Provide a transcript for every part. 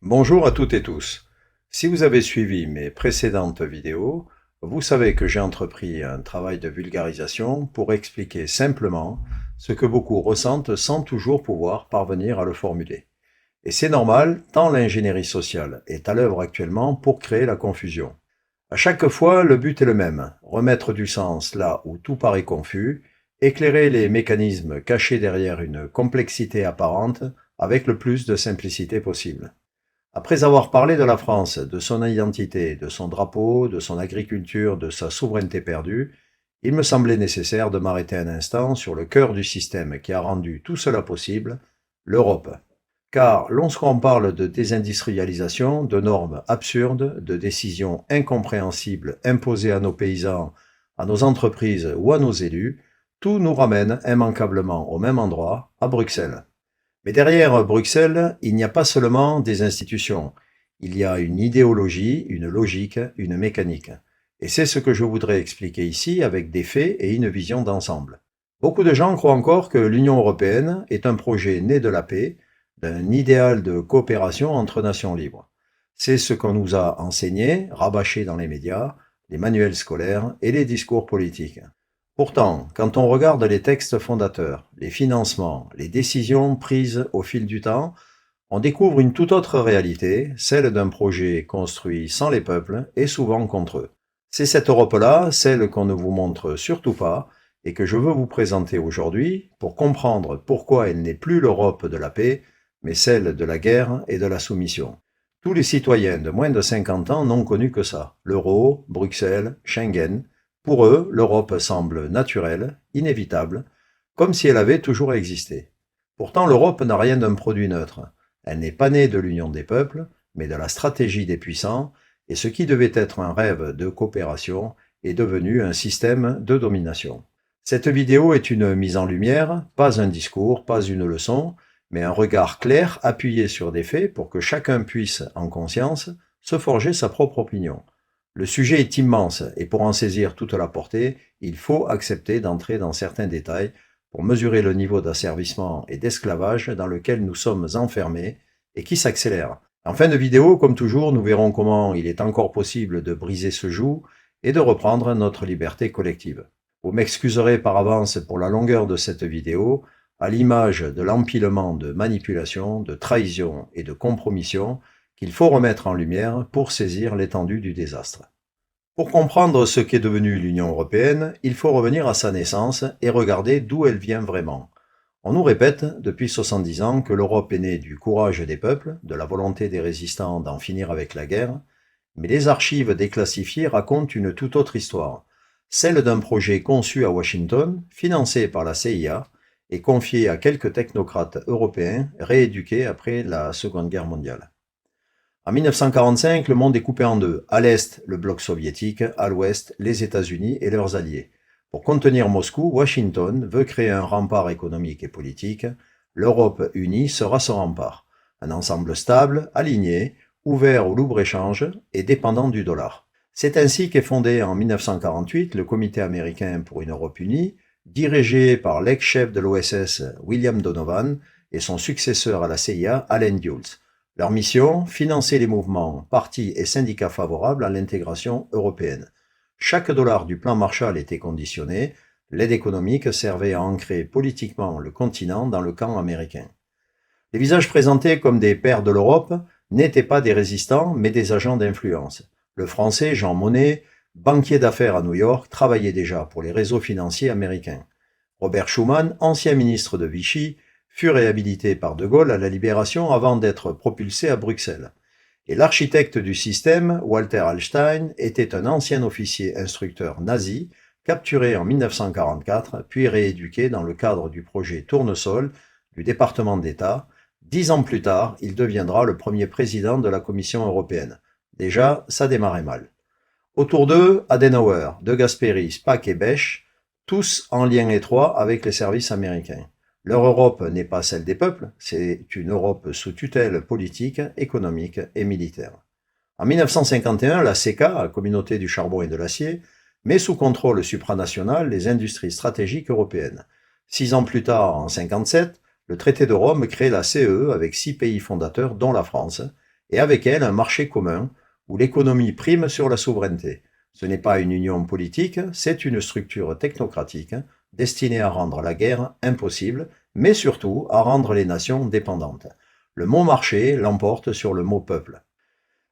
Bonjour à toutes et tous. Si vous avez suivi mes précédentes vidéos, vous savez que j'ai entrepris un travail de vulgarisation pour expliquer simplement ce que beaucoup ressentent sans toujours pouvoir parvenir à le formuler. Et c'est normal, tant l'ingénierie sociale est à l'œuvre actuellement pour créer la confusion. À chaque fois, le but est le même, remettre du sens là où tout paraît confus, éclairer les mécanismes cachés derrière une complexité apparente avec le plus de simplicité possible. Après avoir parlé de la France, de son identité, de son drapeau, de son agriculture, de sa souveraineté perdue, il me semblait nécessaire de m'arrêter un instant sur le cœur du système qui a rendu tout cela possible, l'Europe. Car lorsqu'on parle de désindustrialisation, de normes absurdes, de décisions incompréhensibles imposées à nos paysans, à nos entreprises ou à nos élus, tout nous ramène immanquablement au même endroit, à Bruxelles. Mais derrière Bruxelles, il n'y a pas seulement des institutions. Il y a une idéologie, une logique, une mécanique. Et c'est ce que je voudrais expliquer ici avec des faits et une vision d'ensemble. Beaucoup de gens croient encore que l'Union européenne est un projet né de la paix, d'un idéal de coopération entre nations libres. C'est ce qu'on nous a enseigné, rabâché dans les médias, les manuels scolaires et les discours politiques. Pourtant, quand on regarde les textes fondateurs, les financements, les décisions prises au fil du temps, on découvre une toute autre réalité, celle d'un projet construit sans les peuples et souvent contre eux. C'est cette Europe-là, celle qu'on ne vous montre surtout pas, et que je veux vous présenter aujourd'hui pour comprendre pourquoi elle n'est plus l'Europe de la paix, mais celle de la guerre et de la soumission. Tous les citoyens de moins de 50 ans n'ont connu que ça. L'euro, Bruxelles, Schengen. Pour eux, l'Europe semble naturelle, inévitable, comme si elle avait toujours existé. Pourtant, l'Europe n'a rien d'un produit neutre. Elle n'est pas née de l'union des peuples, mais de la stratégie des puissants, et ce qui devait être un rêve de coopération est devenu un système de domination. Cette vidéo est une mise en lumière, pas un discours, pas une leçon, mais un regard clair appuyé sur des faits pour que chacun puisse, en conscience, se forger sa propre opinion. Le sujet est immense et pour en saisir toute la portée, il faut accepter d'entrer dans certains détails pour mesurer le niveau d'asservissement et d'esclavage dans lequel nous sommes enfermés et qui s'accélère. En fin de vidéo, comme toujours, nous verrons comment il est encore possible de briser ce joug et de reprendre notre liberté collective. Vous m'excuserez par avance pour la longueur de cette vidéo, à l'image de l'empilement de manipulations, de trahisons et de compromissions qu'il faut remettre en lumière pour saisir l'étendue du désastre. Pour comprendre ce qu'est devenue l'Union européenne, il faut revenir à sa naissance et regarder d'où elle vient vraiment. On nous répète depuis 70 ans que l'Europe est née du courage des peuples, de la volonté des résistants d'en finir avec la guerre, mais les archives déclassifiées racontent une toute autre histoire, celle d'un projet conçu à Washington, financé par la CIA et confié à quelques technocrates européens rééduqués après la Seconde Guerre mondiale. En 1945, le monde est coupé en deux. À l'est, le bloc soviétique, à l'ouest, les États-Unis et leurs alliés. Pour contenir Moscou, Washington veut créer un rempart économique et politique. L'Europe unie sera ce rempart. Un ensemble stable, aligné, ouvert au libre-échange et dépendant du dollar. C'est ainsi qu'est fondé en 1948 le Comité américain pour une Europe unie, dirigé par l'ex-chef de l'OSS William Donovan et son successeur à la CIA, Allen Dulles. Leur mission, financer les mouvements, partis et syndicats favorables à l'intégration européenne. Chaque dollar du plan Marshall était conditionné, l'aide économique servait à ancrer politiquement le continent dans le camp américain. Les visages présentés comme des pères de l'Europe n'étaient pas des résistants, mais des agents d'influence. Le français Jean Monnet, banquier d'affaires à New York, travaillait déjà pour les réseaux financiers américains. Robert Schuman, ancien ministre de Vichy, fut réhabilité par De Gaulle à la Libération avant d'être propulsé à Bruxelles. Et l'architecte du système, Walter Hallstein, était un ancien officier instructeur nazi, capturé en 1944, puis rééduqué dans le cadre du projet Tournesol du département d'État. 10 ans plus tard, il deviendra le premier président de la Commission européenne. Déjà, ça démarrait mal. Autour d'eux, Adenauer, De Gasperi, Spaak et Bech, tous en lien étroit avec les services américains. Leur Europe n'est pas celle des peuples, c'est une Europe sous tutelle politique, économique et militaire. En 1951, la CECA, Communauté du charbon et de l'acier, met sous contrôle supranational les industries stratégiques européennes. 6 ans plus tard, en 1957, le traité de Rome crée la CE avec 6 pays fondateurs, dont la France, et avec elle un marché commun où l'économie prime sur la souveraineté. Ce n'est pas une union politique, c'est une structure technocratique destinée à rendre la guerre impossible, mais surtout à rendre les nations dépendantes. Le mot marché l'emporte sur le mot peuple.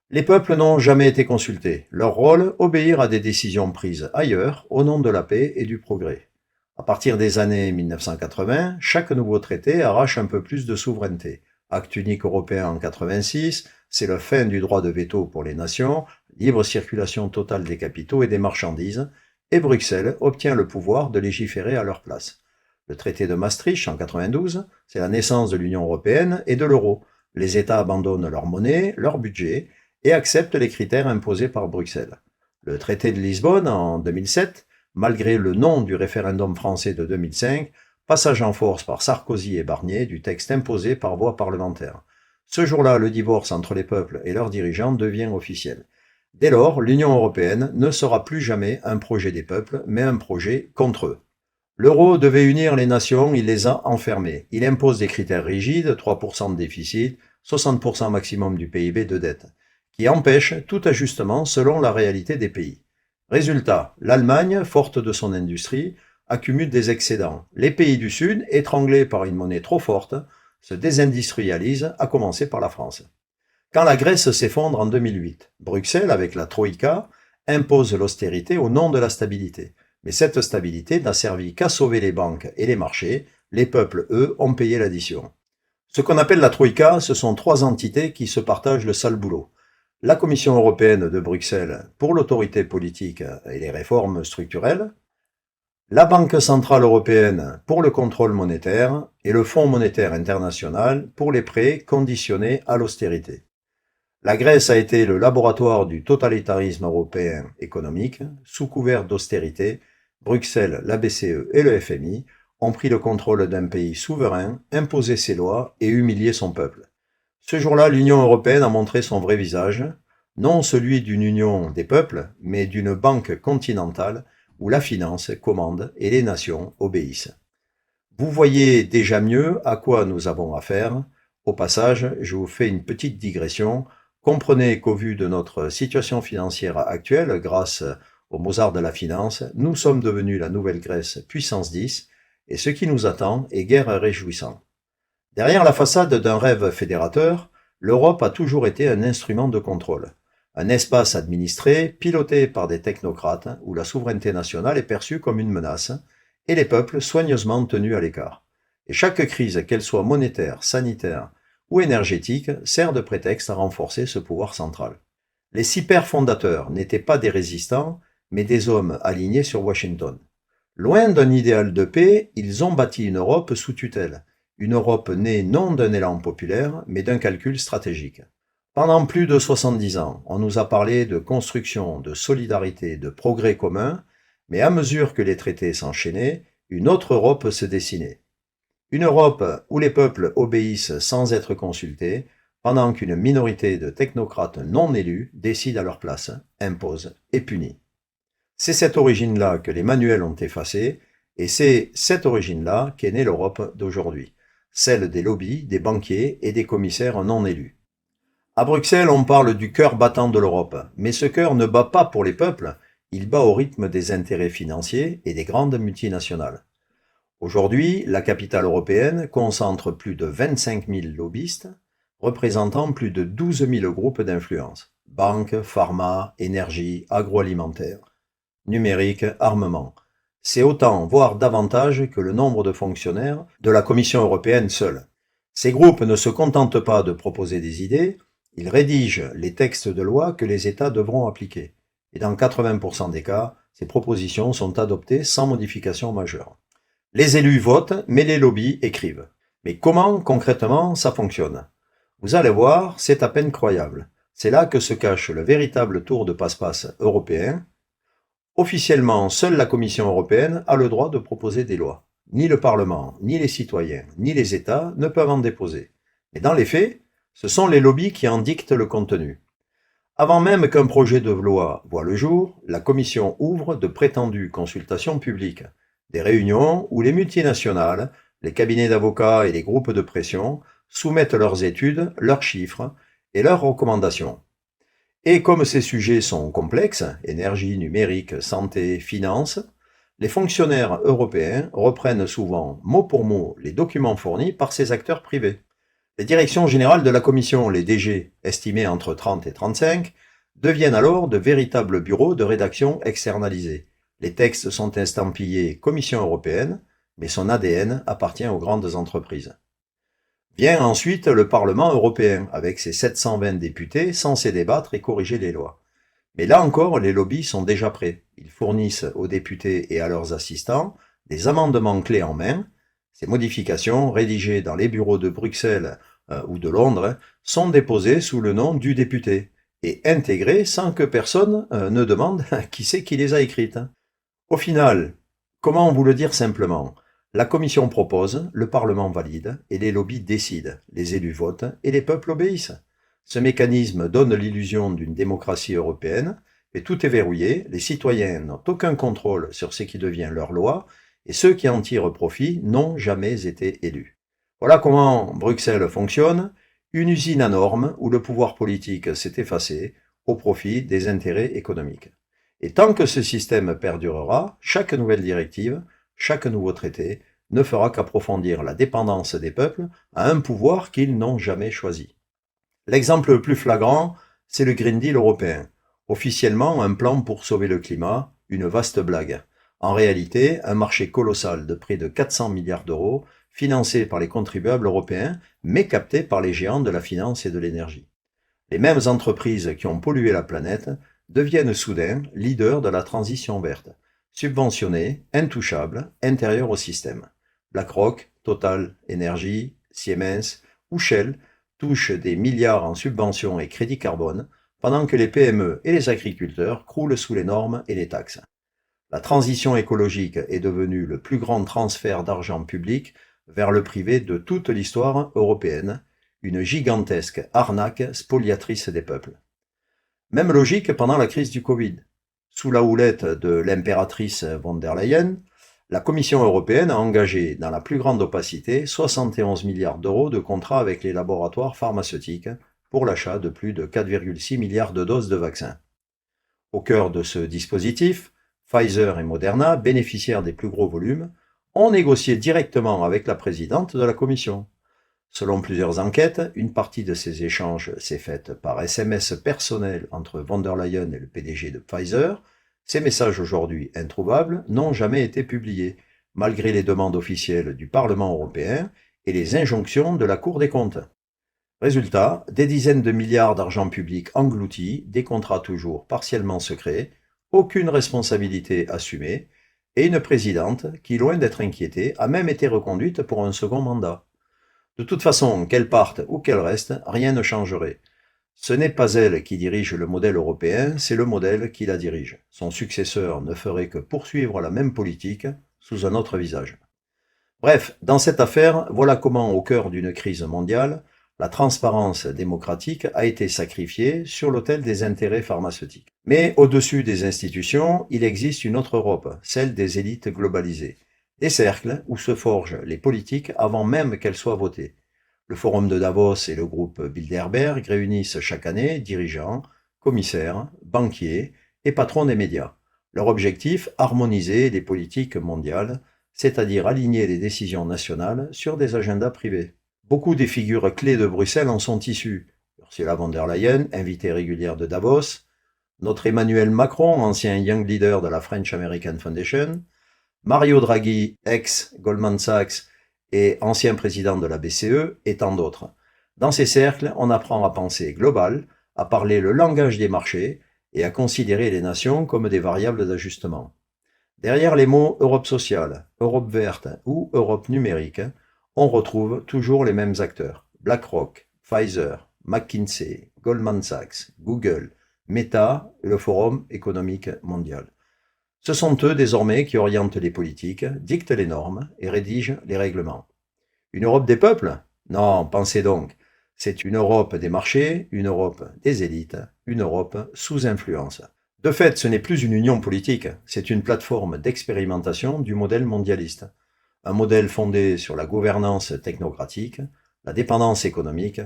Les peuples n'ont jamais été consultés. Leur rôle, obéir à des décisions prises ailleurs au nom de la paix et du progrès. À partir des années 1980, chaque nouveau traité arrache un peu plus de souveraineté. Acte unique européen en 86, c'est la fin du droit de veto pour les nations, libre circulation totale des capitaux et des marchandises, et Bruxelles obtient le pouvoir de légiférer à leur place. Le traité de Maastricht en 92, c'est la naissance de l'Union européenne et de l'euro. Les États abandonnent leur monnaie, leur budget, et accepte les critères imposés par Bruxelles. Le traité de Lisbonne en 2007, malgré le non du référendum français de 2005, passage en force par Sarkozy et Barnier du texte imposé par voie parlementaire. Ce jour-là, le divorce entre les peuples et leurs dirigeants devient officiel. Dès lors, l'Union européenne ne sera plus jamais un projet des peuples, mais un projet contre eux. L'euro devait unir les nations, il les a enfermées. Il impose des critères rigides, 3% de déficit, 60% maximum du PIB de dette, qui empêche tout ajustement selon la réalité des pays. Résultat, l'Allemagne, forte de son industrie, accumule des excédents. Les pays du Sud, étranglés par une monnaie trop forte, se désindustrialisent, à commencer par la France. Quand la Grèce s'effondre en 2008, Bruxelles, avec la Troïka, impose l'austérité au nom de la stabilité. Mais cette stabilité n'a servi qu'à sauver les banques et les marchés, les peuples, eux, ont payé l'addition. Ce qu'on appelle la Troïka, ce sont trois entités qui se partagent le sale boulot. La Commission européenne de Bruxelles pour l'autorité politique et les réformes structurelles, la Banque centrale européenne pour le contrôle monétaire et le Fonds monétaire international pour les prêts conditionnés à l'austérité. La Grèce a été le laboratoire du totalitarisme européen économique. Sous couvert d'austérité, Bruxelles, la BCE et le FMI ont pris le contrôle d'un pays souverain, imposé ses lois et humilié son peuple. Ce jour-là, l'Union européenne a montré son vrai visage, non celui d'une union des peuples, mais d'une banque continentale où la finance commande et les nations obéissent. Vous voyez déjà mieux à quoi nous avons affaire. Au passage, je vous fais une petite digression. Comprenez qu'au vu de notre situation financière actuelle, grâce au Mozart de la finance, nous sommes devenus la nouvelle Grèce puissance 10, et ce qui nous attend est guère réjouissant. Derrière la façade d'un rêve fédérateur, l'Europe a toujours été un instrument de contrôle, un espace administré, piloté par des technocrates, où la souveraineté nationale est perçue comme une menace, et les peuples soigneusement tenus à l'écart. Et chaque crise, qu'elle soit monétaire, sanitaire ou énergétique, sert de prétexte à renforcer ce pouvoir central. Les 6 pères fondateurs n'étaient pas des résistants, mais des hommes alignés sur Washington. Loin d'un idéal de paix, ils ont bâti une Europe sous tutelle, une Europe née non d'un élan populaire, mais d'un calcul stratégique. Pendant plus de 70 ans, on nous a parlé de construction, de solidarité, de progrès commun, mais à mesure que les traités s'enchaînaient, une autre Europe se dessinait. Une Europe où les peuples obéissent sans être consultés, pendant qu'une minorité de technocrates non élus décide à leur place, impose et punit. C'est cette origine-là que les manuels ont effacée, et c'est cette origine-là qu'est née l'Europe d'aujourd'hui, celle des lobbies, des banquiers et des commissaires non élus. À Bruxelles, on parle du cœur battant de l'Europe, mais ce cœur ne bat pas pour les peuples, il bat au rythme des intérêts financiers et des grandes multinationales. Aujourd'hui, la capitale européenne concentre plus de 25 000 lobbyistes, représentant plus de 12 000 groupes d'influence, banques, pharma, énergie, agroalimentaire, numérique, armement. C'est autant, voire davantage, que le nombre de fonctionnaires de la Commission européenne seule. Ces groupes ne se contentent pas de proposer des idées, ils rédigent les textes de loi que les États devront appliquer. Et dans 80% des cas, ces propositions sont adoptées sans modification majeure. Les élus votent, mais les lobbies écrivent. Mais comment, concrètement, ça fonctionne? Vous allez voir, c'est à peine croyable. C'est là que se cache le véritable tour de passe-passe européen. Officiellement, seule la Commission européenne a le droit de proposer des lois. Ni le Parlement, ni les citoyens, ni les États ne peuvent en déposer. Mais dans les faits, ce sont les lobbies qui en dictent le contenu. Avant même qu'un projet de loi voie le jour, la Commission ouvre de prétendues consultations publiques, des réunions où les multinationales, les cabinets d'avocats et les groupes de pression soumettent leurs études, leurs chiffres, et leurs recommandations. Et comme ces sujets sont complexes, énergie, numérique, santé, finances, les fonctionnaires européens reprennent souvent mot pour mot les documents fournis par ces acteurs privés. Les directions générales de la Commission, les DG, estimées entre 30 et 35, deviennent alors de véritables bureaux de rédaction externalisés. Les textes sont estampillés Commission européenne, mais son ADN appartient aux grandes entreprises. Vient ensuite le Parlement européen, avec ses 720 députés censés débattre et corriger les lois. Mais là encore, les lobbies sont déjà prêts. Ils fournissent aux députés et à leurs assistants des amendements clés en main. Ces modifications, rédigées dans les bureaux de Bruxelles ou de Londres, sont déposées sous le nom du député et intégrées sans que personne ne demande qui c'est qui les a écrites. Au final, comment vous le dire simplement? La Commission propose, le Parlement valide et les lobbies décident, les élus votent et les peuples obéissent. Ce mécanisme donne l'illusion d'une démocratie européenne, mais tout est verrouillé, les citoyens n'ont aucun contrôle sur ce qui devient leur loi et ceux qui en tirent profit n'ont jamais été élus. Voilà comment Bruxelles fonctionne, une usine à normes où le pouvoir politique s'est effacé au profit des intérêts économiques. Et tant que ce système perdurera, chaque nouvelle directive, chaque nouveau traité ne fera qu'approfondir la dépendance des peuples à un pouvoir qu'ils n'ont jamais choisi. L'exemple le plus flagrant, c'est le Green Deal européen. Officiellement, un plan pour sauver le climat, une vaste blague. En réalité, un marché colossal de près de 400 milliards d'euros, financé par les contribuables européens, mais capté par les géants de la finance et de l'énergie. Les mêmes entreprises qui ont pollué la planète deviennent soudain leaders de la transition verte, subventionnées, intouchables, intérieures au système. BlackRock, Total Energy, Siemens ou Shell touchent des milliards en subventions et crédits carbone, pendant que les PME et les agriculteurs croulent sous les normes et les taxes. La transition écologique est devenue le plus grand transfert d'argent public vers le privé de toute l'histoire européenne, une gigantesque arnaque spoliatrice des peuples. Même logique pendant la crise du Covid. Sous la houlette de l'impératrice von der Leyen, la Commission européenne a engagé dans la plus grande opacité 71 milliards d'euros de contrats avec les laboratoires pharmaceutiques pour l'achat de plus de 4,6 milliards de doses de vaccins. Au cœur de ce dispositif, Pfizer et Moderna, bénéficiaires des plus gros volumes, ont négocié directement avec la présidente de la Commission. Selon plusieurs enquêtes, une partie de ces échanges s'est faite par SMS personnel entre von der Leyen et le PDG de Pfizer. Ces messages aujourd'hui introuvables n'ont jamais été publiés, malgré les demandes officielles du Parlement européen et les injonctions de la Cour des comptes. Résultat, des dizaines de milliards d'argent public engloutis, des contrats toujours partiellement secrets, aucune responsabilité assumée, et une présidente qui, loin d'être inquiétée, a même été reconduite pour un second mandat. De toute façon, qu'elle parte ou qu'elle reste, rien ne changerait. Ce n'est pas elle qui dirige le modèle européen, c'est le modèle qui la dirige. Son successeur ne ferait que poursuivre la même politique sous un autre visage. Bref, dans cette affaire, voilà comment, au cœur d'une crise mondiale, la transparence démocratique a été sacrifiée sur l'autel des intérêts pharmaceutiques. Mais au-dessus des institutions, il existe une autre Europe, celle des élites globalisées. Des cercles où se forgent les politiques avant même qu'elles soient votées. Le forum de Davos et le groupe Bilderberg réunissent chaque année dirigeants, commissaires, banquiers et patrons des médias. Leur objectif, harmoniser les politiques mondiales, c'est-à-dire aligner les décisions nationales sur des agendas privés. Beaucoup des figures clés de Bruxelles en sont issues. Ursula von der Leyen, invitée régulière de Davos, notre Emmanuel Macron, ancien Young Leader de la French American Foundation, Mario Draghi, ex-Goldman Sachs et ancien président de la BCE, et tant d'autres. Dans ces cercles, on apprend à penser global, à parler le langage des marchés et à considérer les nations comme des variables d'ajustement. Derrière les mots Europe sociale, Europe verte ou Europe numérique, on retrouve toujours les mêmes acteurs. BlackRock, Pfizer, McKinsey, Goldman Sachs, Google, Meta et le Forum économique mondial. Ce sont eux désormais qui orientent les politiques, dictent les normes et rédigent les règlements. Une Europe des peuples? Non, pensez donc. C'est une Europe des marchés, une Europe des élites, une Europe sous influence. De fait, ce n'est plus une union politique, c'est une plateforme d'expérimentation du modèle mondialiste. Un modèle fondé sur la gouvernance technocratique, la dépendance économique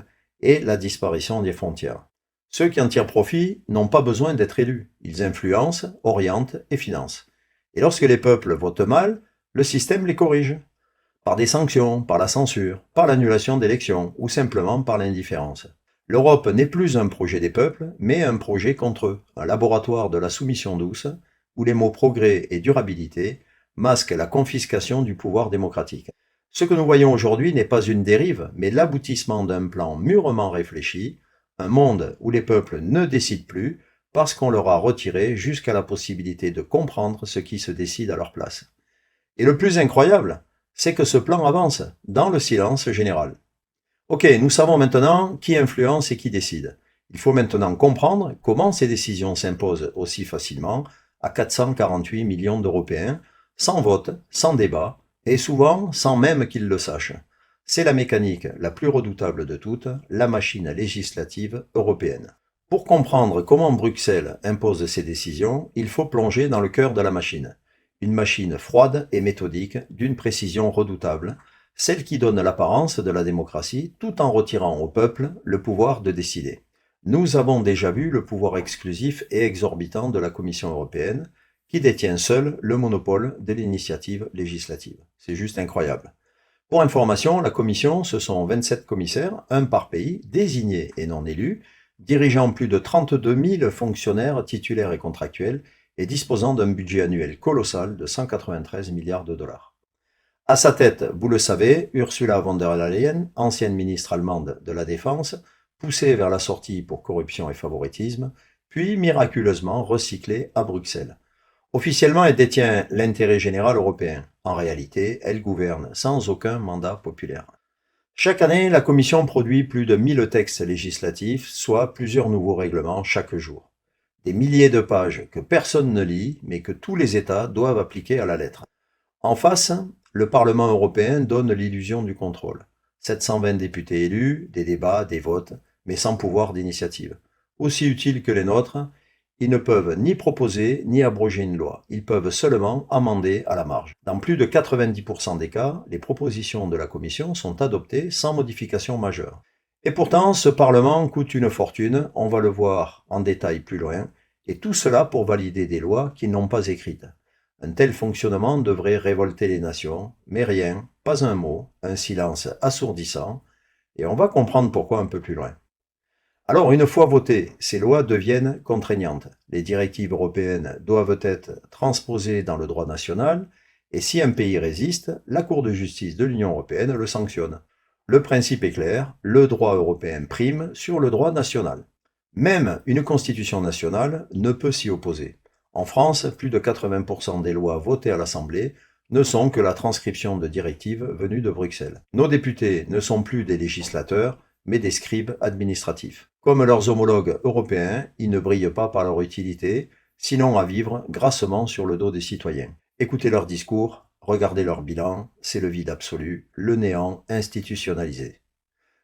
et la disparition des frontières. Ceux qui en tirent profit n'ont pas besoin d'être élus. Ils influencent, orientent et financent. Et lorsque les peuples votent mal, le système les corrige. Par des sanctions, par la censure, par l'annulation d'élections ou simplement par l'indifférence. L'Europe n'est plus un projet des peuples, mais un projet contre eux, un laboratoire de la soumission douce, où les mots progrès et durabilité masquent la confiscation du pouvoir démocratique. Ce que nous voyons aujourd'hui n'est pas une dérive, mais l'aboutissement d'un plan mûrement réfléchi, un monde où les peuples ne décident plus parce qu'on leur a retiré jusqu'à la possibilité de comprendre ce qui se décide à leur place. Et le plus incroyable, c'est que ce plan avance dans le silence général. Ok, nous savons maintenant qui influence et qui décide. Il faut maintenant comprendre comment ces décisions s'imposent aussi facilement à 448 millions d'Européens, sans vote, sans débat, et souvent sans même qu'ils le sachent. C'est la mécanique la plus redoutable de toutes, la machine législative européenne. Pour comprendre comment Bruxelles impose ses décisions, il faut plonger dans le cœur de la machine. Une machine froide et méthodique, d'une précision redoutable, celle qui donne l'apparence de la démocratie tout en retirant au peuple le pouvoir de décider. Nous avons déjà vu le pouvoir exclusif et exorbitant de la Commission européenne, qui détient seule le monopole de l'initiative législative. C'est juste incroyable. Pour information, la Commission, ce sont 27 commissaires, un par pays, désignés et non élus, dirigeant plus de 32 000 fonctionnaires titulaires et contractuels et disposant d'un budget annuel colossal de 193 milliards de dollars. À sa tête, vous le savez, Ursula von der Leyen, ancienne ministre allemande de la Défense, poussée vers la sortie pour corruption et favoritisme, puis miraculeusement recyclée à Bruxelles. Officiellement, elle détient l'intérêt général européen. En réalité, elle gouverne sans aucun mandat populaire. Chaque année, la Commission produit plus de 1000 textes législatifs, soit plusieurs nouveaux règlements chaque jour. Des milliers de pages que personne ne lit, mais que tous les États doivent appliquer à la lettre. En face, le Parlement européen donne l'illusion du contrôle. 720 députés élus, des débats, des votes, mais sans pouvoir d'initiative. Aussi utiles que les nôtres, ils ne peuvent ni proposer ni abroger une loi. Ils peuvent seulement amender à la marge. Dans plus de 90% des cas, les propositions de la Commission sont adoptées sans modification majeure. Et pourtant, ce Parlement coûte une fortune, on va le voir en détail plus loin, et tout cela pour valider des lois qu'ils n'ont pas écrites. Un tel fonctionnement devrait révolter les nations, mais rien, pas un mot, un silence assourdissant, et on va comprendre pourquoi un peu plus loin. Alors, une fois votées, ces lois deviennent contraignantes. Les directives européennes doivent être transposées dans le droit national, et si un pays résiste, la Cour de justice de l'Union européenne le sanctionne. Le principe est clair, le droit européen prime sur le droit national. Même une constitution nationale ne peut s'y opposer. En France, plus de 80% des lois votées à l'Assemblée ne sont que la transcription de directives venues de Bruxelles. Nos députés ne sont plus des législateurs, mais des scribes administratifs. Comme leurs homologues européens, ils ne brillent pas par leur utilité, sinon à vivre grassement sur le dos des citoyens. Écoutez leurs discours, regardez leur bilan, c'est le vide absolu, le néant institutionnalisé.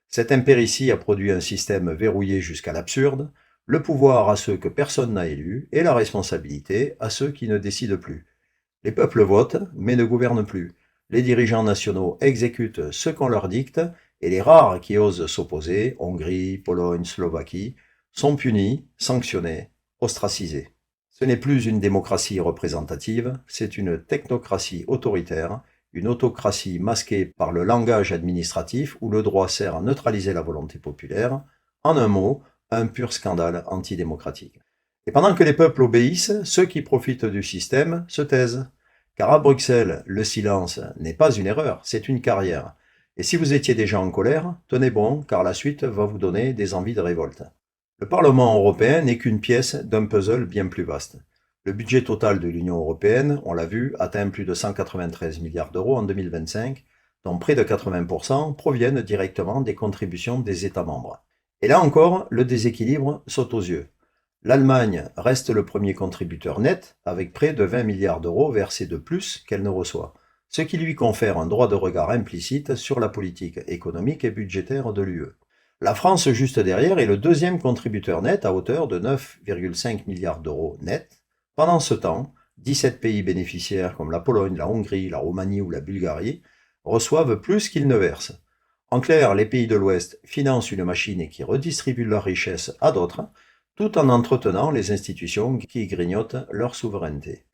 Cette impéritie a produit un système verrouillé jusqu'à l'absurde, le pouvoir à ceux que personne n'a élus et la responsabilité à ceux qui ne décident plus. Les peuples votent, mais ne gouvernent plus. Les dirigeants nationaux exécutent ce qu'on leur dicte et les rares qui osent s'opposer, Hongrie, Pologne, Slovaquie, sont punis, sanctionnés, ostracisés. Ce n'est plus une démocratie représentative, c'est une technocratie autoritaire, une autocratie masquée par le langage administratif où le droit sert à neutraliser la volonté populaire. En un mot, un pur scandale antidémocratique. Et pendant que les peuples obéissent, ceux qui profitent du système se taisent. Car à Bruxelles, le silence n'est pas une erreur, c'est une carrière. Et si vous étiez déjà en colère, tenez bon, car la suite va vous donner des envies de révolte. Le Parlement européen n'est qu'une pièce d'un puzzle bien plus vaste. Le budget total de l'Union européenne, on l'a vu, atteint plus de 193 milliards d'euros en 2025, dont près de 80% proviennent directement des contributions des États membres. Et là encore, le déséquilibre saute aux yeux. L'Allemagne reste le premier contributeur net, avec près de 20 milliards d'euros versés de plus qu'elle ne reçoit, ce qui lui confère un droit de regard implicite sur la politique économique et budgétaire de l'UE. La France, juste derrière, est le deuxième contributeur net à hauteur de 9,5 milliards d'euros net. Pendant ce temps, 17 pays bénéficiaires comme la Pologne, la Hongrie, la Roumanie ou la Bulgarie reçoivent plus qu'ils ne versent. En clair, les pays de l'Ouest financent une machine qui redistribue leur richesse à d'autres, tout en entretenant les institutions qui grignotent leur souveraineté.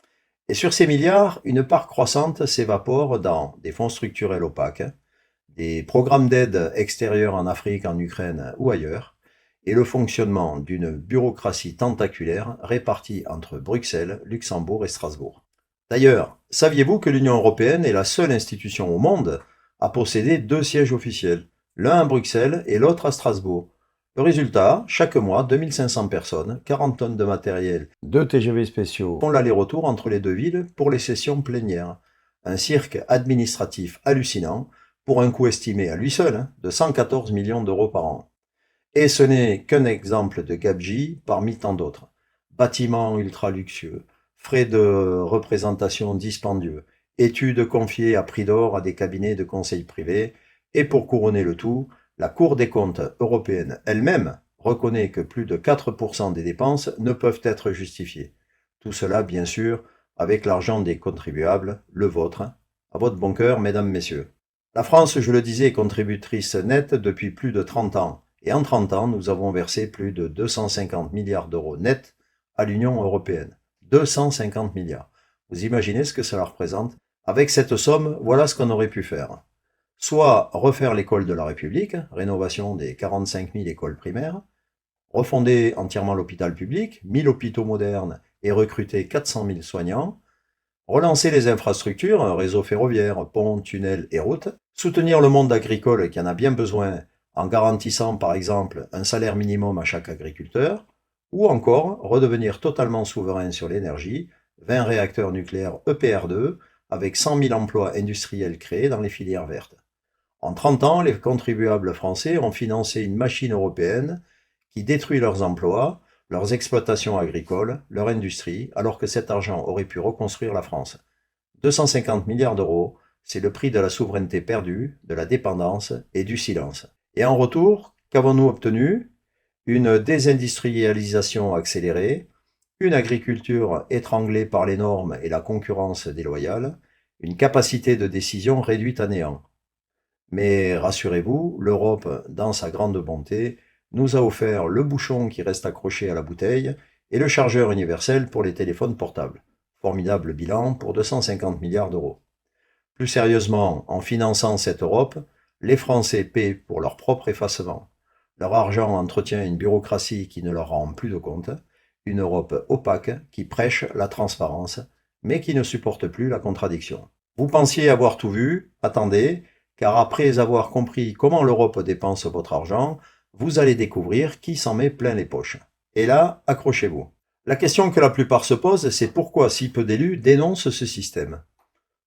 Et sur ces milliards, une part croissante s'évapore dans des fonds structurels opaques, des programmes d'aide extérieure en Afrique, en Ukraine ou ailleurs, et le fonctionnement d'une bureaucratie tentaculaire répartie entre Bruxelles, Luxembourg et Strasbourg. D'ailleurs, saviez-vous que l'Union européenne est la seule institution au monde à posséder 2 sièges officiels, l'un à Bruxelles et l'autre à Strasbourg? Le résultat, chaque mois, 2500 personnes, 40 tonnes de matériel, 2 TGV spéciaux font l'aller-retour entre les deux villes pour les sessions plénières. Un cirque administratif hallucinant pour un coût estimé à lui seul de 114 millions d'euros par an. Et ce n'est qu'un exemple de gabegie parmi tant d'autres. Bâtiments ultra luxueux, frais de représentation dispendieux, études confiées à prix d'or à des cabinets de conseil privés, et pour couronner le tout, la Cour des comptes européenne elle-même reconnaît que plus de 4% des dépenses ne peuvent être justifiées. Tout cela, bien sûr, avec l'argent des contribuables, le vôtre, à votre bon cœur, mesdames, messieurs. La France, je le disais, est contributrice nette depuis plus de 30 ans. Et en 30 ans, nous avons versé plus de 250 milliards d'euros nets à l'Union européenne. 250 milliards. Vous imaginez ce que cela représente? Avec cette somme, voilà ce qu'on aurait pu faire. Soit refaire l'école de la République, rénovation des 45 000 écoles primaires, refonder entièrement l'hôpital public, 1000 hôpitaux modernes et recruter 400 000 soignants, relancer les infrastructures, réseau ferroviaire, ponts, tunnels et routes, soutenir le monde agricole qui en a bien besoin en garantissant par exemple un salaire minimum à chaque agriculteur, ou encore redevenir totalement souverain sur l'énergie, 20 réacteurs nucléaires EPR2 avec 100 000 emplois industriels créés dans les filières vertes. En 30 ans, les contribuables français ont financé une machine européenne qui détruit leurs emplois, leurs exploitations agricoles, leur industrie, alors que cet argent aurait pu reconstruire la France. 250 milliards d'euros, c'est le prix de la souveraineté perdue, de la dépendance et du silence. Et en retour, qu'avons-nous obtenu? Une désindustrialisation accélérée, une agriculture étranglée par les normes et la concurrence déloyale, une capacité de décision réduite à néant. Mais rassurez-vous, l'Europe, dans sa grande bonté, nous a offert le bouchon qui reste accroché à la bouteille et le chargeur universel pour les téléphones portables. Formidable bilan pour 250 milliards d'euros. Plus sérieusement, en finançant cette Europe, les Français paient pour leur propre effacement. Leur argent entretient une bureaucratie qui ne leur rend plus de compte, une Europe opaque qui prêche la transparence, mais qui ne supporte plus la contradiction. Vous pensiez avoir tout vu? Attendez, car après avoir compris comment l'Europe dépense votre argent, vous allez découvrir qui s'en met plein les poches. Et là, accrochez-vous. La question que la plupart se posent, c'est pourquoi si peu d'élus dénoncent ce système?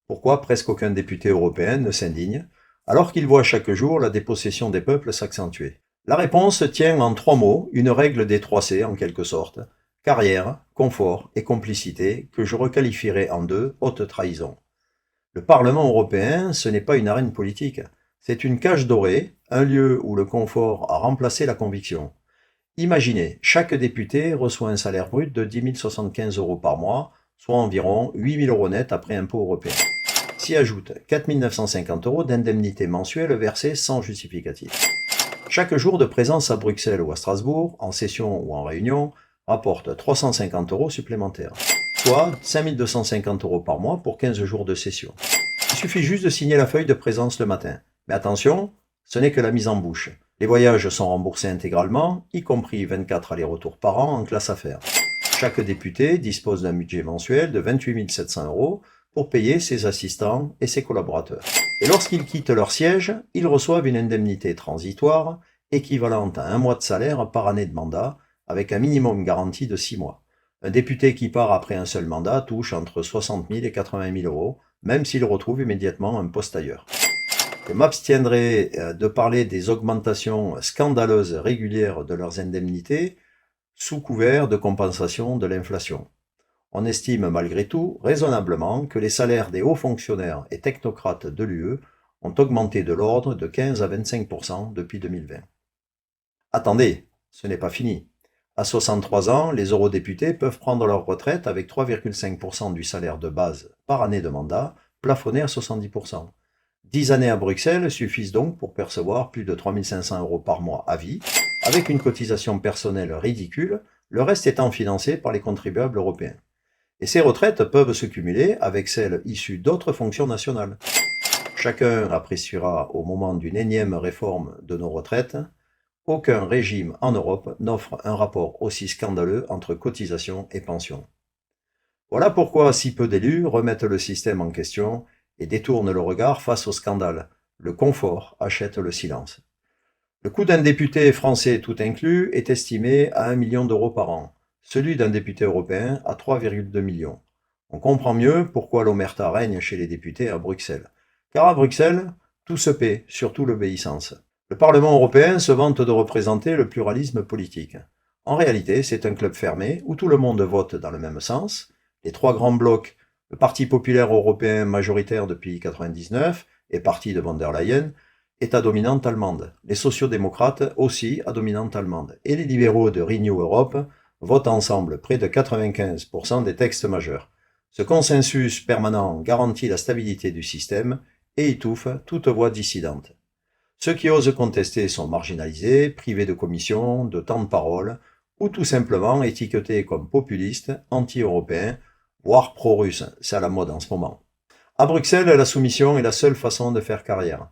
Pourquoi presque aucun député européen ne s'indigne, alors qu'il voit chaque jour la dépossession des peuples s'accentuer? La réponse tient en 3 mots, une règle des 3 C en quelque sorte: carrière, confort et complicité, que je requalifierai en 2, haute trahison. Le Parlement européen, ce n'est pas une arène politique, c'est une cage dorée, un lieu où le confort a remplacé la conviction. Imaginez, chaque député reçoit un salaire brut de 10 075 euros par mois, soit environ 8 000 euros net après impôt européen. S'y ajoute 4 950 euros d'indemnité mensuelle versée sans justificatif. Chaque jour de présence à Bruxelles ou à Strasbourg, en session ou en réunion, rapporte 350 euros supplémentaires, soit 5 250 euros par mois pour 15 jours de session. Il suffit juste de signer la feuille de présence le matin. Mais attention, ce n'est que la mise en bouche. Les voyages sont remboursés intégralement, y compris 24 allers-retours par an en classe affaires. Chaque député dispose d'un budget mensuel de 28 700 euros pour payer ses assistants et ses collaborateurs. Et lorsqu'ils quittent leur siège, ils reçoivent une indemnité transitoire équivalente à 1 mois de salaire par année de mandat, avec un minimum garanti de 6 mois. Un député qui part après un seul mandat touche entre 60 000 et 80 000 euros, même s'il retrouve immédiatement un poste ailleurs. Je m'abstiendrai de parler des augmentations scandaleuses régulières de leurs indemnités sous couvert de compensation de l'inflation. On estime malgré tout, raisonnablement, que les salaires des hauts fonctionnaires et technocrates de l'UE ont augmenté de l'ordre de 15 à 25% depuis 2020. Attendez, ce n'est pas fini. À 63 ans, les eurodéputés peuvent prendre leur retraite avec 3,5% du salaire de base par année de mandat, plafonné à 70%. 10 années à Bruxelles suffisent donc pour percevoir plus de 3 500 € par mois à vie, avec une cotisation personnelle ridicule, le reste étant financé par les contribuables européens. Et ces retraites peuvent se cumuler avec celles issues d'autres fonctions nationales. Chacun appréciera au moment d'une énième réforme de nos retraites. Aucun régime en Europe n'offre un rapport aussi scandaleux entre cotisations et pensions. Voilà pourquoi si peu d'élus remettent le système en question et détournent le regard face au scandale. Le confort achète le silence. Le coût d'un député français tout inclus est estimé à 1 million d'euros par an, celui d'un député européen à 3,2 millions. On comprend mieux pourquoi l'omerta règne chez les députés à Bruxelles. Car à Bruxelles, tout se paie, surtout l'obéissance. Le Parlement européen se vante de représenter le pluralisme politique. En réalité, c'est un club fermé où tout le monde vote dans le même sens. Les trois grands blocs, le Parti populaire européen majoritaire depuis 1999 et parti de von der Leyen, est à dominante allemande. Les sociaux-démocrates aussi à dominante allemande. Et les libéraux de Renew Europe votent ensemble près de 95% des textes majeurs. Ce consensus permanent garantit la stabilité du système et étouffe toute voix dissidente. Ceux qui osent contester sont marginalisés, privés de commission, de temps de parole, ou tout simplement étiquetés comme populistes, anti-européens, voire pro-russes, c'est à la mode en ce moment. À Bruxelles, la soumission est la seule façon de faire carrière.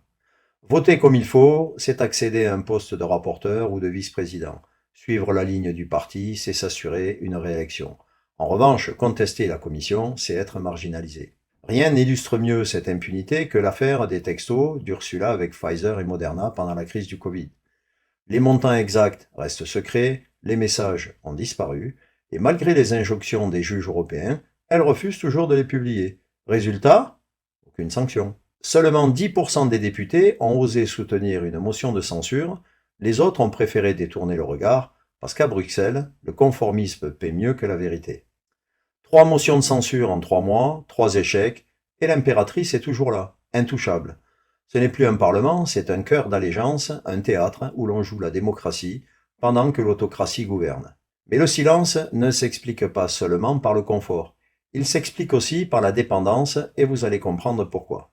Voter comme il faut, c'est accéder à un poste de rapporteur ou de vice-président. Suivre la ligne du parti, c'est s'assurer une réélection. En revanche, contester la commission, c'est être marginalisé. Rien n'illustre mieux cette impunité que l'affaire des textos d'Ursula avec Pfizer et Moderna pendant la crise du Covid. Les montants exacts restent secrets, les messages ont disparu, et malgré les injonctions des juges européens, elle refuse toujours de les publier. Résultat ? Aucune sanction. Seulement 10% des députés ont osé soutenir une motion de censure, les autres ont préféré détourner le regard, parce qu'à Bruxelles, le conformisme paie mieux que la vérité. 3 motions de censure en 3 mois, 3 échecs, et l'impératrice est toujours là, intouchable. Ce n'est plus un parlement, c'est un cœur d'allégeance, un théâtre où l'on joue la démocratie, pendant que l'autocratie gouverne. Mais le silence ne s'explique pas seulement par le confort, il s'explique aussi par la dépendance, et vous allez comprendre pourquoi.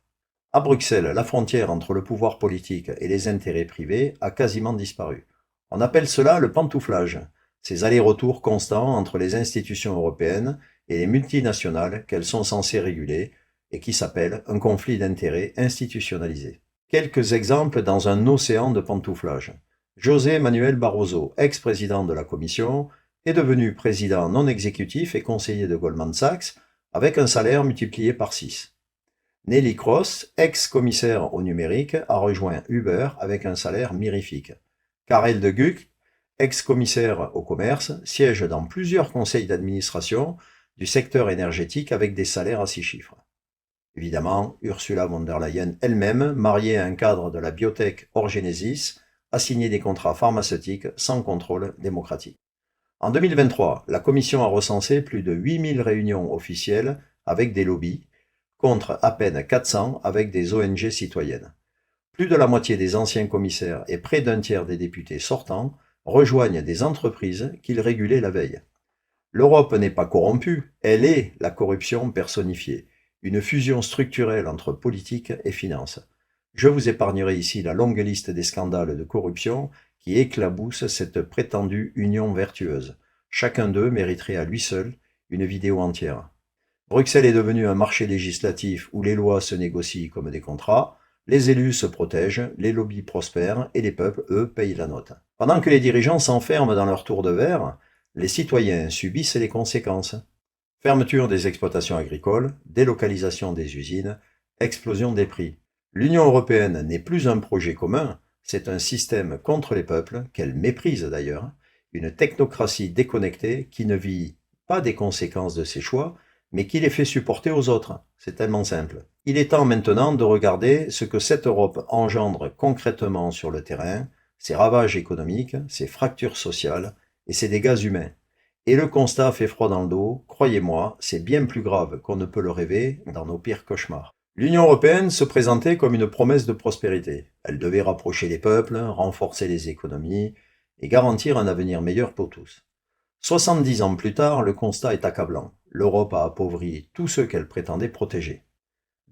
À Bruxelles, la frontière entre le pouvoir politique et les intérêts privés a quasiment disparu. On appelle cela le pantouflage, ces allers-retours constants entre les institutions européennes et les multinationales qu'elles sont censées réguler et qui s'appelle un conflit d'intérêts institutionnalisé. Quelques exemples dans un océan de pantouflage. José Manuel Barroso, ex-président de la Commission, est devenu président non exécutif et conseiller de Goldman Sachs avec un salaire multiplié par 6. Neelie Kroes, ex-commissaire au numérique, a rejoint Uber avec un salaire mirifique. Karel de Gucht, ex-commissaire au commerce, siège dans plusieurs conseils d'administration du secteur énergétique avec des salaires à 6 chiffres. Évidemment, Ursula von der Leyen elle-même, mariée à un cadre de la biotech Orgenesis, a signé des contrats pharmaceutiques sans contrôle démocratique. En 2023, la Commission a recensé plus de 8000 réunions officielles avec des lobbies, contre à peine 400 avec des ONG citoyennes. Plus de la moitié des anciens commissaires et près d'un tiers des députés sortants rejoignent des entreprises qu'ils régulaient la veille. L'Europe n'est pas corrompue, elle est la corruption personnifiée, une fusion structurelle entre politique et finance. Je vous épargnerai ici la longue liste des scandales de corruption qui éclaboussent cette prétendue union vertueuse. Chacun d'eux mériterait à lui seul une vidéo entière. Bruxelles est devenue un marché législatif où les lois se négocient comme des contrats, les élus se protègent, les lobbies prospèrent et les peuples, eux, payent la note. Pendant que les dirigeants s'enferment dans leur tour de verre, les citoyens subissent les conséquences. Fermeture des exploitations agricoles, délocalisation des usines, explosion des prix. L'Union européenne n'est plus un projet commun, c'est un système contre les peuples, qu'elle méprise d'ailleurs, une technocratie déconnectée qui ne vit pas des conséquences de ses choix, mais qui les fait supporter aux autres. C'est tellement simple. Il est temps maintenant de regarder ce que cette Europe engendre concrètement sur le terrain, ses ravages économiques, ses fractures sociales et ses dégâts humains. Et le constat fait froid dans le dos, croyez-moi, c'est bien plus grave qu'on ne peut le rêver dans nos pires cauchemars. L'Union européenne se présentait comme une promesse de prospérité. Elle devait rapprocher les peuples, renforcer les économies et garantir un avenir meilleur pour tous. 70 ans plus tard, le constat est accablant. L'Europe a appauvri tous ceux qu'elle prétendait protéger.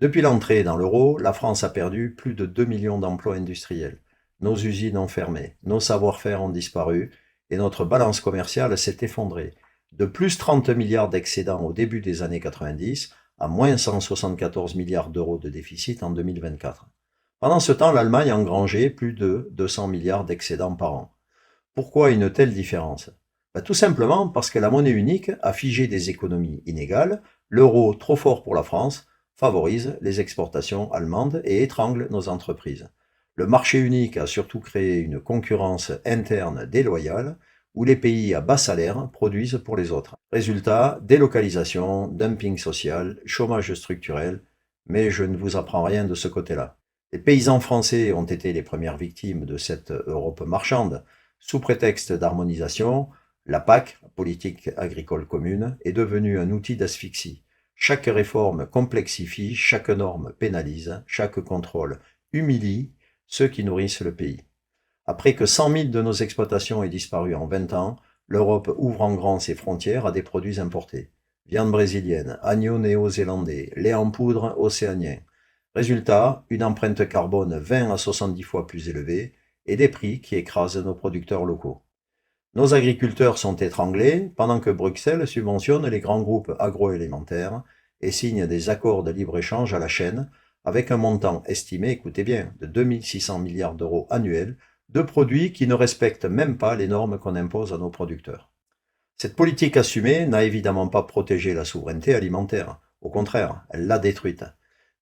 Depuis l'entrée dans l'euro, la France a perdu plus de 2 millions d'emplois industriels. Nos usines ont fermé, nos savoir-faire ont disparu et notre balance commerciale s'est effondrée. De plus 30 milliards d'excédents au début des années 90 à moins 174 milliards d'euros de déficit en 2024. Pendant ce temps, l'Allemagne a engrangé plus de 200 milliards d'excédents par an. Pourquoi une telle différence? Tout simplement parce que la monnaie unique a figé des économies inégales, l'euro trop fort pour la France favorise les exportations allemandes et étrangle nos entreprises. Le marché unique a surtout créé une concurrence interne déloyale où les pays à bas salaire produisent pour les autres. Résultat, délocalisation, dumping social, chômage structurel, mais je ne vous apprends rien de ce côté-là. Les paysans français ont été les premières victimes de cette Europe marchande. Sous prétexte d'harmonisation, la PAC, la politique agricole commune, est devenue un outil d'asphyxie. Chaque réforme complexifie, chaque norme pénalise, chaque contrôle humilie ceux qui nourrissent le pays. Après que 100 000 de nos exploitations aient disparu en 20 ans, l'Europe ouvre en grand ses frontières à des produits importés. Viande brésilienne, agneau néo-zélandais, lait en poudre océanien. Résultat, une empreinte carbone 20 à 70 fois plus élevée et des prix qui écrasent nos producteurs locaux. Nos agriculteurs sont étranglés pendant que Bruxelles subventionne les grands groupes agroalimentaires et signe des accords de libre-échange à la chaîne avec un montant estimé, écoutez bien, de 2600 milliards d'euros annuels de produits qui ne respectent même pas les normes qu'on impose à nos producteurs. Cette politique assumée n'a évidemment pas protégé la souveraineté alimentaire. Au contraire, elle l'a détruite.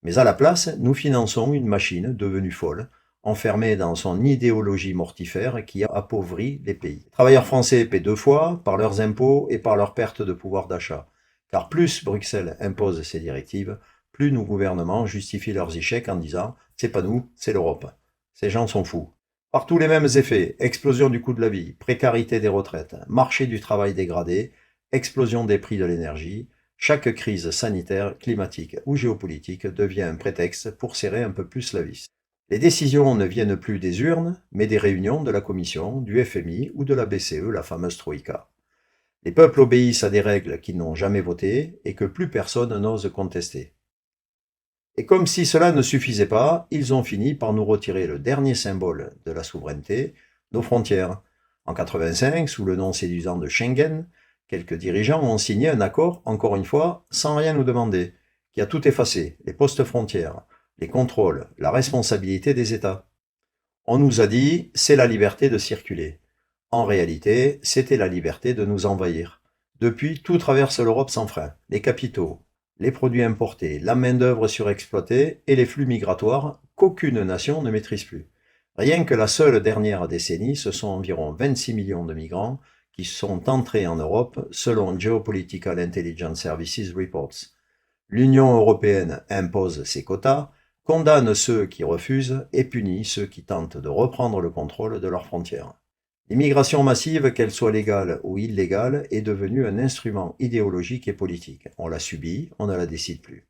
Mais à la place, nous finançons une machine devenue folle, enfermée dans son idéologie mortifère qui appauvrit les pays. Les travailleurs français paient deux fois, par leurs impôts et par leur perte de pouvoir d'achat. Car plus Bruxelles impose ses directives, plus nos gouvernements justifient leurs échecs en disant « c'est pas nous, c'est l'Europe ». Ces gens sont fous. Partout les mêmes effets, explosion du coût de la vie, précarité des retraites, marché du travail dégradé, explosion des prix de l'énergie. Chaque crise sanitaire, climatique ou géopolitique devient un prétexte pour serrer un peu plus la vis. Les décisions ne viennent plus des urnes, mais des réunions de la Commission, du FMI ou de la BCE, la fameuse Troïka. Les peuples obéissent à des règles qu'ils n'ont jamais votées et que plus personne n'ose contester. Et comme si cela ne suffisait pas, ils ont fini par nous retirer le dernier symbole de la souveraineté, nos frontières. En 1985, sous le nom séduisant de Schengen, quelques dirigeants ont signé un accord, encore une fois, sans rien nous demander, qui a tout effacé, les postes frontières, les contrôles, la responsabilité des États. On nous a dit, c'est la liberté de circuler. En réalité, c'était la liberté de nous envahir. Depuis, tout traverse l'Europe sans frein, les capitaux, les produits importés, la main-d'œuvre surexploitée et les flux migratoires qu'aucune nation ne maîtrise plus. Rien que la seule dernière décennie, ce sont environ 26 millions de migrants qui sont entrés en Europe selon Geopolitical Intelligence Services Reports. L'Union européenne impose ses quotas, condamne ceux qui refusent et punit ceux qui tentent de reprendre le contrôle de leurs frontières. L'immigration massive, qu'elle soit légale ou illégale, est devenue un instrument idéologique et politique. On la subit, on ne la décide plus.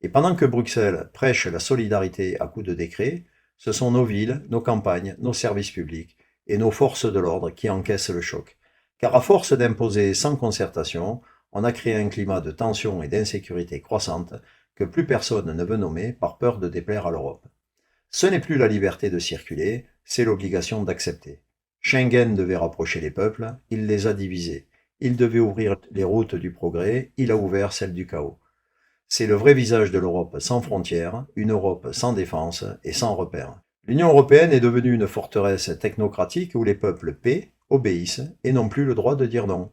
Et pendant que Bruxelles prêche la solidarité à coups de décret, ce sont nos villes, nos campagnes, nos services publics et nos forces de l'ordre qui encaissent le choc. Car à force d'imposer sans concertation, on a créé un climat de tension et d'insécurité croissante que plus personne ne veut nommer par peur de déplaire à l'Europe. Ce n'est plus la liberté de circuler, c'est l'obligation d'accepter. Schengen devait rapprocher les peuples, il les a divisés. Il devait ouvrir les routes du progrès, il a ouvert celles du chaos. C'est le vrai visage de l'Europe sans frontières, une Europe sans défense et sans repères. L'Union européenne est devenue une forteresse technocratique où les peuples paient, obéissent et n'ont plus le droit de dire non.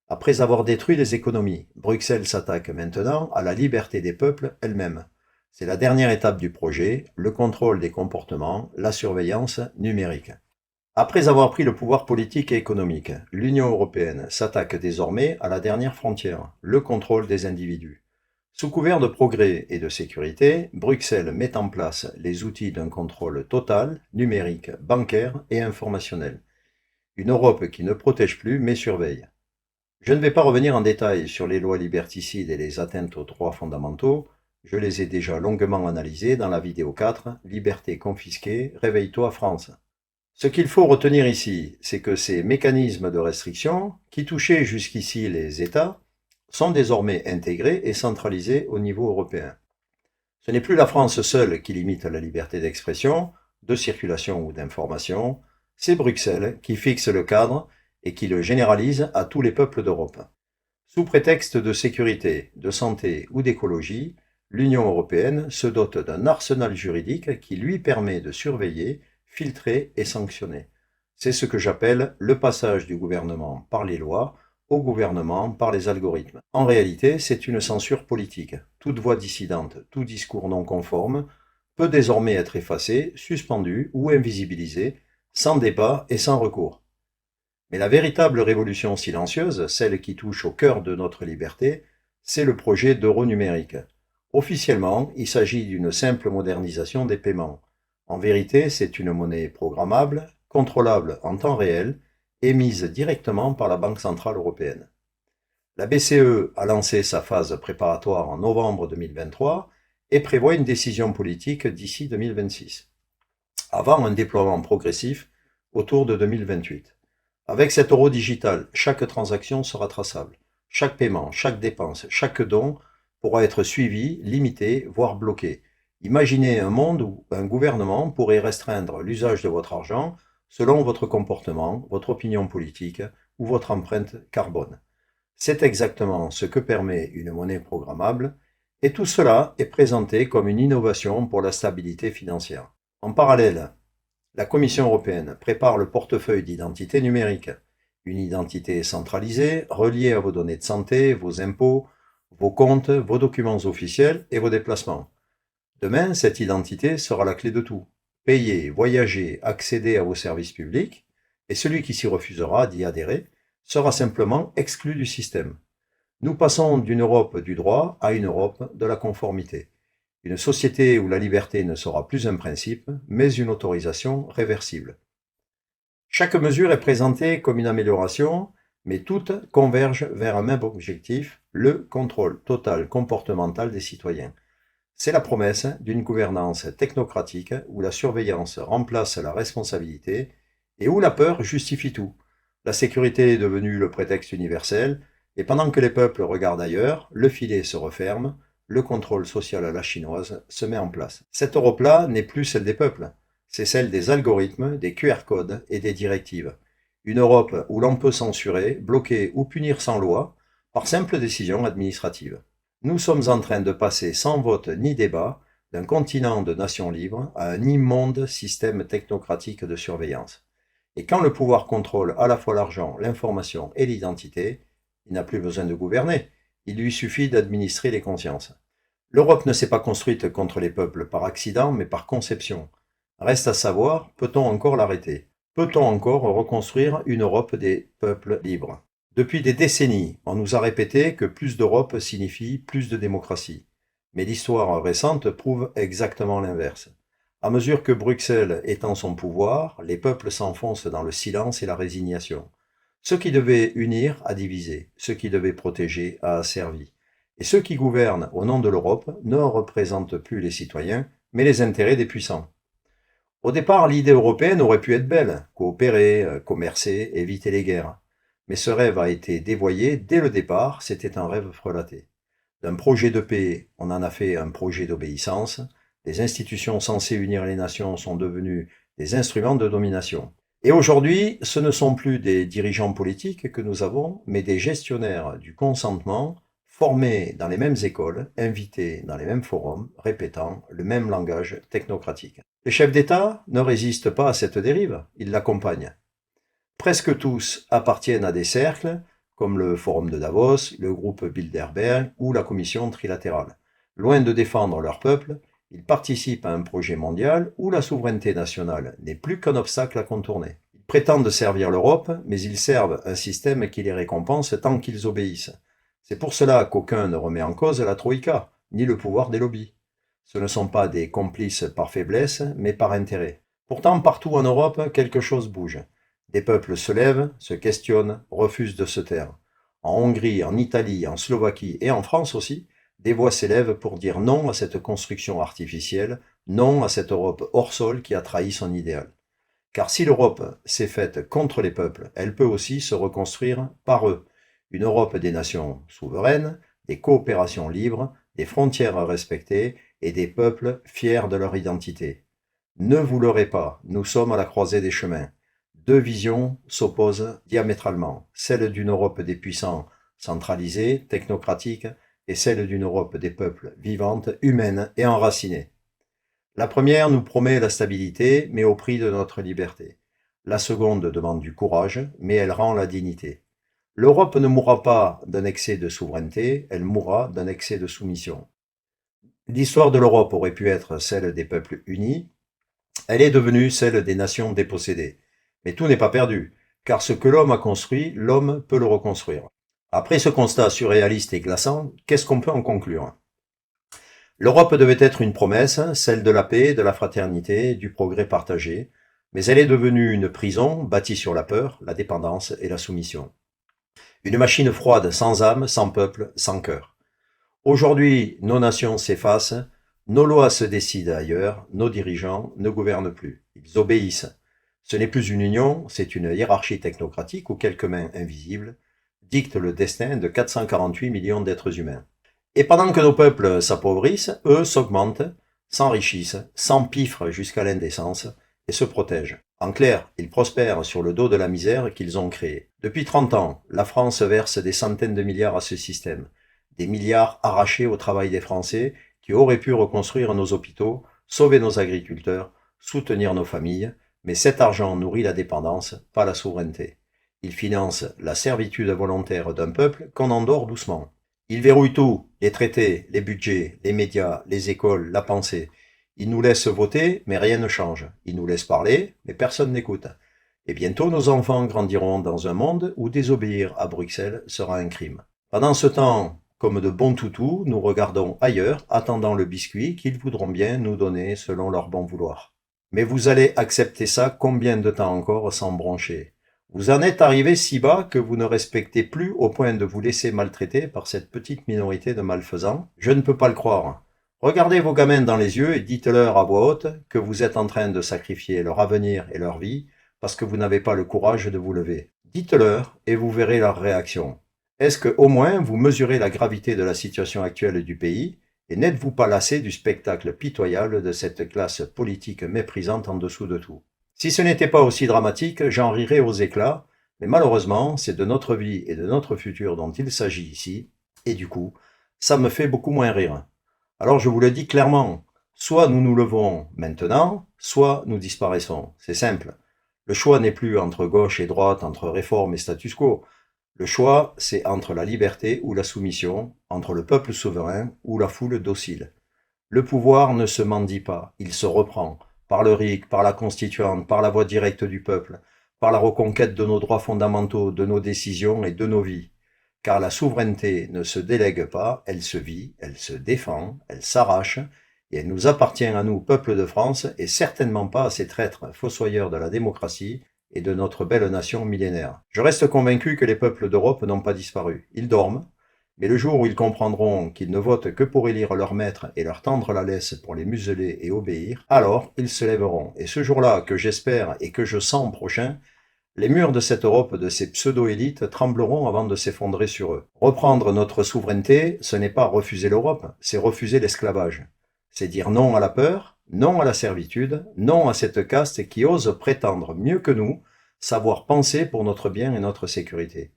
Après avoir détruit les économies, Bruxelles s'attaque maintenant à la liberté des peuples elle-même. C'est la dernière étape du projet, le contrôle des comportements, la surveillance numérique. Après avoir pris le pouvoir politique et économique, l'Union européenne s'attaque désormais à la dernière frontière, le contrôle des individus. Sous couvert de progrès et de sécurité, Bruxelles met en place les outils d'un contrôle total, numérique, bancaire et informationnel. Une Europe qui ne protège plus mais surveille. Je ne vais pas revenir en détail sur les lois liberticides et les atteintes aux droits fondamentaux, je les ai déjà longuement analysées dans la vidéo 4, Liberté confisquée, réveille-toi France. Ce qu'il faut retenir ici, c'est que ces mécanismes de restriction, qui touchaient jusqu'ici les États, sont désormais intégrés et centralisés au niveau européen. Ce n'est plus la France seule qui limite la liberté d'expression, de circulation ou d'information, c'est Bruxelles qui fixe le cadre et qui le généralise à tous les peuples d'Europe. Sous prétexte de sécurité, de santé ou d'écologie, l'Union européenne se dote d'un arsenal juridique qui lui permet de surveiller, filtrer et sanctionner. C'est ce que j'appelle le passage du gouvernement par les lois au gouvernement par les algorithmes. En réalité, c'est une censure politique. Toute voix dissidente, tout discours non conforme peut désormais être effacé, suspendu ou invisibilisé, sans débat et sans recours. Mais la véritable révolution silencieuse, celle qui touche au cœur de notre liberté, c'est le projet d'euro numérique. Officiellement, il s'agit d'une simple modernisation des paiements. En vérité, c'est une monnaie programmable, contrôlable en temps réel, émise directement par la Banque centrale européenne. La BCE a lancé sa phase préparatoire en novembre 2023 et prévoit une décision politique d'ici 2026, avant un déploiement progressif autour de 2028. Avec cet euro digital, chaque transaction sera traçable. Chaque paiement, chaque dépense, chaque don pourra être suivi, limité, voire bloqué. Imaginez un monde où un gouvernement pourrait restreindre l'usage de votre argent selon votre comportement, votre opinion politique ou votre empreinte carbone. C'est exactement ce que permet une monnaie programmable, et tout cela est présenté comme une innovation pour la stabilité financière. En parallèle, la Commission européenne prépare le portefeuille d'identité numérique, une identité centralisée, reliée à vos données de santé, vos impôts, vos comptes, vos documents officiels et vos déplacements. Demain, cette identité sera la clé de tout. Payer, voyager, accéder à vos services publics, et celui qui s'y refusera d'y adhérer sera simplement exclu du système. Nous passons d'une Europe du droit à une Europe de la conformité. Une société où la liberté ne sera plus un principe, mais une autorisation réversible. Chaque mesure est présentée comme une amélioration, mais toutes convergent vers un même objectif, le contrôle total comportemental des citoyens. C'est la promesse d'une gouvernance technocratique où la surveillance remplace la responsabilité et où la peur justifie tout. La sécurité est devenue le prétexte universel, et pendant que les peuples regardent ailleurs, le filet se referme, le contrôle social à la chinoise se met en place. Cette Europe-là n'est plus celle des peuples, c'est celle des algorithmes, des QR codes et des directives. Une Europe où l'on peut censurer, bloquer ou punir sans loi par simple décision administrative. Nous sommes en train de passer sans vote ni débat d'un continent de nations libres à un immonde système technocratique de surveillance. Et quand le pouvoir contrôle à la fois l'argent, l'information et l'identité, il n'a plus besoin de gouverner, il lui suffit d'administrer les consciences. L'Europe ne s'est pas construite contre les peuples par accident, mais par conception. Reste à savoir, peut-on encore l'arrêter? Peut-on encore reconstruire une Europe des peuples libres? Depuis des décennies, on nous a répété que plus d'Europe signifie plus de démocratie. Mais l'histoire récente prouve exactement l'inverse. À mesure que Bruxelles étend son pouvoir, les peuples s'enfoncent dans le silence et la résignation. Ce qui devait unir a divisé, ce qui devait protéger a asservi. Et ceux qui gouvernent au nom de l'Europe ne représentent plus les citoyens, mais les intérêts des puissants. Au départ, l'idée européenne aurait pu être belle, coopérer, commercer, éviter les guerres. Mais ce rêve a été dévoyé dès le départ, c'était un rêve frelaté. D'un projet de paix, on en a fait un projet d'obéissance. Les institutions censées unir les nations sont devenues des instruments de domination. Et aujourd'hui, ce ne sont plus des dirigeants politiques que nous avons, mais des gestionnaires du consentement, formés dans les mêmes écoles, invités dans les mêmes forums, répétant le même langage technocratique. Les chefs d'État ne résistent pas à cette dérive, ils l'accompagnent. Presque tous appartiennent à des cercles, comme le Forum de Davos, le groupe Bilderberg ou la Commission trilatérale. Loin de défendre leur peuple, ils participent à un projet mondial où la souveraineté nationale n'est plus qu'un obstacle à contourner. Ils prétendent servir l'Europe, mais ils servent un système qui les récompense tant qu'ils obéissent. C'est pour cela qu'aucun ne remet en cause la Troïka, ni le pouvoir des lobbies. Ce ne sont pas des complices par faiblesse, mais par intérêt. Pourtant, partout en Europe, quelque chose bouge. Des peuples se lèvent, se questionnent, refusent de se taire. En Hongrie, en Italie, en Slovaquie et en France aussi, des voix s'élèvent pour dire non à cette construction artificielle, non à cette Europe hors sol qui a trahi son idéal. Car si l'Europe s'est faite contre les peuples, elle peut aussi se reconstruire par eux. Une Europe des nations souveraines, des coopérations libres, des frontières respectées et des peuples fiers de leur identité. Ne vous leurrez pas, nous sommes à la croisée des chemins. Deux visions s'opposent diamétralement, celle d'une Europe des puissants centralisée, technocratique, et celle d'une Europe des peuples vivante, humaine et enracinée. La première nous promet la stabilité, mais au prix de notre liberté. La seconde demande du courage, mais elle rend la dignité. L'Europe ne mourra pas d'un excès de souveraineté, elle mourra d'un excès de soumission. L'histoire de l'Europe aurait pu être celle des peuples unis, elle est devenue celle des nations dépossédées. Mais tout n'est pas perdu, car ce que l'homme a construit, l'homme peut le reconstruire. Après ce constat surréaliste et glaçant, qu'est-ce qu'on peut en conclure? L'Europe devait être une promesse, celle de la paix, de la fraternité, du progrès partagé, mais elle est devenue une prison bâtie sur la peur, la dépendance et la soumission. Une machine froide, sans âme, sans peuple, sans cœur. Aujourd'hui, nos nations s'effacent, nos lois se décident ailleurs, nos dirigeants ne gouvernent plus. Ils obéissent. Ce n'est plus une union, c'est une hiérarchie technocratique où quelques mains invisibles dictent le destin de 448 millions d'êtres humains. Et pendant que nos peuples s'appauvrissent, eux s'augmentent, s'enrichissent, s'empiffrent jusqu'à l'indécence et se protègent. En clair, ils prospèrent sur le dos de la misère qu'ils ont créée. Depuis 30 ans, la France verse des centaines de milliards à ce système. Des milliards arrachés au travail des Français qui auraient pu reconstruire nos hôpitaux, sauver nos agriculteurs, soutenir nos familles, mais cet argent nourrit la dépendance, pas la souveraineté. Il finance la servitude volontaire d'un peuple qu'on endort doucement. Il verrouille tout, les traités, les budgets, les médias, les écoles, la pensée. Il nous laisse voter, mais rien ne change. Il nous laisse parler, mais personne n'écoute. Et bientôt nos enfants grandiront dans un monde où désobéir à Bruxelles sera un crime. Pendant ce temps, comme de bons toutous, nous regardons ailleurs, attendant le biscuit qu'ils voudront bien nous donner selon leur bon vouloir. Mais vous allez accepter ça combien de temps encore sans broncher? Vous en êtes arrivé si bas que vous ne respectez plus au point de vous laisser maltraiter par cette petite minorité de malfaisants? Je ne peux pas le croire. Regardez vos gamins dans les yeux et dites-leur à voix haute que vous êtes en train de sacrifier leur avenir et leur vie parce que vous n'avez pas le courage de vous lever. Dites-leur et vous verrez leur réaction. Est-ce que au moins vous mesurez la gravité de la situation actuelle du pays et n'êtes-vous pas lassé du spectacle pitoyable de cette classe politique méprisante en dessous de tout? Si ce n'était pas aussi dramatique, j'en rirais aux éclats, mais malheureusement, c'est de notre vie et de notre futur dont il s'agit ici, et du coup, ça me fait beaucoup moins rire. Alors je vous le dis clairement, soit nous nous levons maintenant, soit nous disparaissons. C'est simple. Le choix n'est plus entre gauche et droite, entre réforme et status quo. Le choix, c'est entre la liberté ou la soumission, entre le peuple souverain ou la foule docile. Le pouvoir ne se mendie pas, il se reprend. Par le RIC, par la constituante, par la voie directe du peuple, par la reconquête de nos droits fondamentaux, de nos décisions et de nos vies. Car la souveraineté ne se délègue pas, elle se vit, elle se défend, elle s'arrache, et elle nous appartient à nous, peuple de France, et certainement pas à ces traîtres fossoyeurs de la démocratie et de notre belle nation millénaire. Je reste convaincu que les peuples d'Europe n'ont pas disparu. Ils dorment, mais le jour où ils comprendront qu'ils ne votent que pour élire leur maître et leur tendre la laisse pour les museler et obéir, alors ils se lèveront. Et ce jour-là, que j'espère et que je sens prochain, les murs de cette Europe, de ces pseudo-élites, trembleront avant de s'effondrer sur eux. Reprendre notre souveraineté, ce n'est pas refuser l'Europe, c'est refuser l'esclavage. C'est dire non à la peur, non à la servitude, non à cette caste qui ose prétendre mieux que nous, savoir penser pour notre bien et notre sécurité.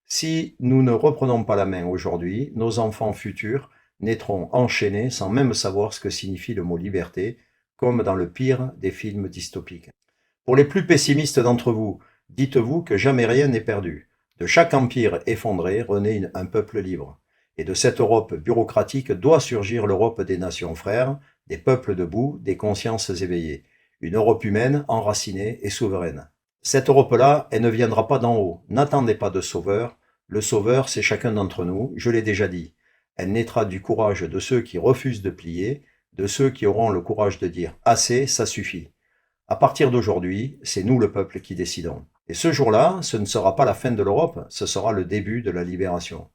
Si nous ne reprenons pas la main aujourd'hui, nos enfants futurs naîtront enchaînés sans même savoir ce que signifie le mot liberté, comme dans le pire des films dystopiques. Pour les plus pessimistes d'entre vous, dites-vous que jamais rien n'est perdu. De chaque empire effondré renaît un peuple libre. Et de cette Europe bureaucratique doit surgir l'Europe des nations frères, des peuples debout, des consciences éveillées. Une Europe humaine, enracinée et souveraine. Cette Europe-là, elle ne viendra pas d'en haut. N'attendez pas de sauveur. Le sauveur, c'est chacun d'entre nous, je l'ai déjà dit. Elle naîtra du courage de ceux qui refusent de plier, de ceux qui auront le courage de dire « assez, ça suffit ». À partir d'aujourd'hui, c'est nous le peuple qui décidons. Et ce jour-là, ce ne sera pas la fin de l'Europe, ce sera le début de la libération.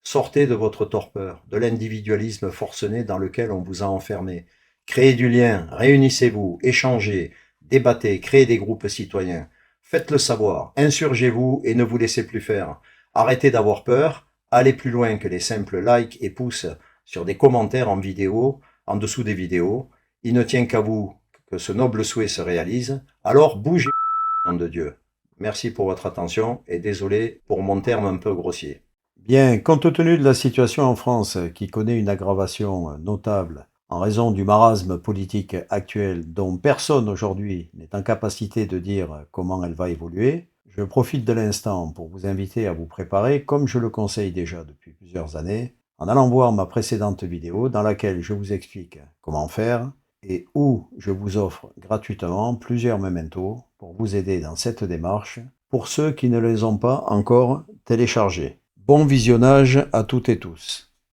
Sortez de votre torpeur, de l'individualisme forcené dans lequel on vous a enfermé. Créez du lien, réunissez-vous, échangez, débattez, créez des groupes citoyens. Faites-le savoir, insurgez-vous et ne vous laissez plus faire. Arrêtez d'avoir peur, allez plus loin que les simples likes et pouces sur des commentaires en vidéo, en dessous des vidéos. Il ne tient qu'à vous que ce noble souhait se réalise. Alors bougez, nom de Dieu. Merci pour votre attention et désolé pour mon terme un peu grossier. Bien, compte tenu de la situation en France qui connaît une aggravation notable en raison du marasme politique actuel dont personne aujourd'hui n'est en capacité de dire comment elle va évoluer, je profite de l'instant pour vous inviter à vous préparer, comme je le conseille déjà depuis plusieurs années, en allant voir ma précédente vidéo dans laquelle je vous explique comment faire et où je vous offre gratuitement plusieurs mementos pour vous aider dans cette démarche pour ceux qui ne les ont pas encore téléchargés. Bon visionnage à toutes et tous.